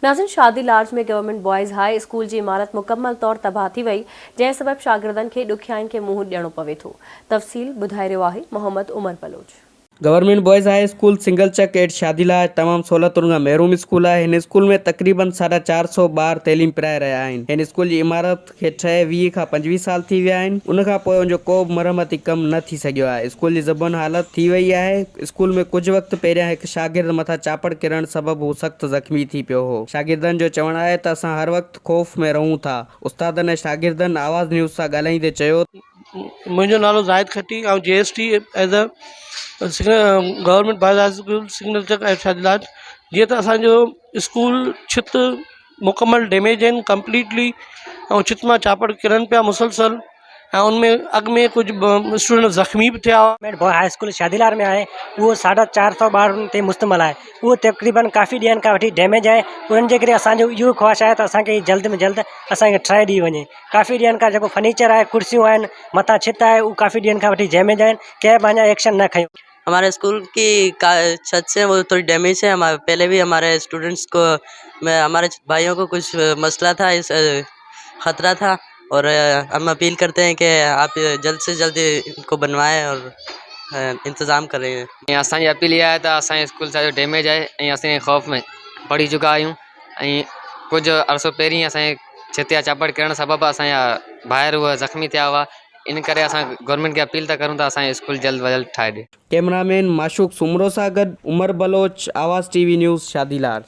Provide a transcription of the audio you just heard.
नाज़िन शादी लार्ज में government boys high school की इमारत मुकम्मल तौर तबाह थी वई, जंहिं सबब शागिर्दनि खे ॾुखियाईनि खे मुंहुं ॾियणो पवे थो। तफ़सील ॿुधाए रहियो आहे Mohammad Umar Baloch. Government boys high school सिंगलचक एट शादीला तमाम सहूलतुनि खां महरूम स्कूल है। इन स्कूल में तकरीबन 450 ॿार तैलीम पिराए रहा आहिनि। इन स्कूल की इमारत के ठहे 20 खां 25 साल थी विया आहिनि। उन खां पोइ उनजो को बि मरम्मती कम न थी सघियो आहे। स्कूल की ज़बन हालत थी वई है। स्कूल में कुछ वक्त पहिरियां एक शागिर्द मथा चापड़ किरण सबब हू सख्त जख्मी थी पियो हो। शागिर्दनि जो चवणु आहे त असां हर वक्त खौफ़ में रहूं था। उस्तादनि ऐं शागिर्दनि आवाज़ न्यूज़ सां ॻाल्हाईंदे चयो, मुझो नालो ज़ाहिद खट्टी और JST as a government boys high school signal चक एट शादीलाज। जी तो असो स्कूल छित मुकम्मल डैमेज आहिनि कंप्लीटली और छित में चापड़ किरन पिया मुसलसल और उनमें अग में कुछ स्टूडेंट ज़ख्मी भी थे। गवर्नमेंट बॉय हाई स्कूल शादीलार में है वो 450 ॿारनि ते मुश्तमिल है। वो तकरीबन काफ़ी ॾींहंनि खां वठी डैमेज है। उनके करे असांजो इहो ख्वाहिश है तो असांखे जल्द में जल्द असांखे ठाहे दी वञे। काफ़ी ॾींहंनि खां जेको फर्नीचर है, कुर्सियों आहिनि, मथा छित है, वो काफ़ी ॾींहंनि खां वठी डैमेज आहिनि। कंहिं बि अञा एक्शन न खयो। हमारे स्कूल की छत से वो थोड़ी डैमेज है। हमारे पहले भी हमारे स्टूडेंट्स को हमारे भाइयों को कुछ मसला था, इस ख़तरा था और हम अपील करते हैं कि आप जल्द से जल्द इनको बनवाएं और इंतज़ाम करें। असांजी अपील इहा आहे त असांजे स्कूल सॼो डैमेज आहे ऐं असां ख़ौफ़ में पढ़ी चुका आहियूं ऐं कुझु अरसो पहिरीं असांजे छित जा चापड़ किरण सबबु असांजा ॿाहिरि उहे ज़ख़्मी थिया हुआ। इन करे असां गवर्नमेंट खे अपील था करूं त असांजो स्कूल जल्द वजल्द ठाहे ॾिए। कैमरामैन माशूक सुमरो सां गॾु उमर बलोच, आवाज़ TV न्यूज़ शादीलार।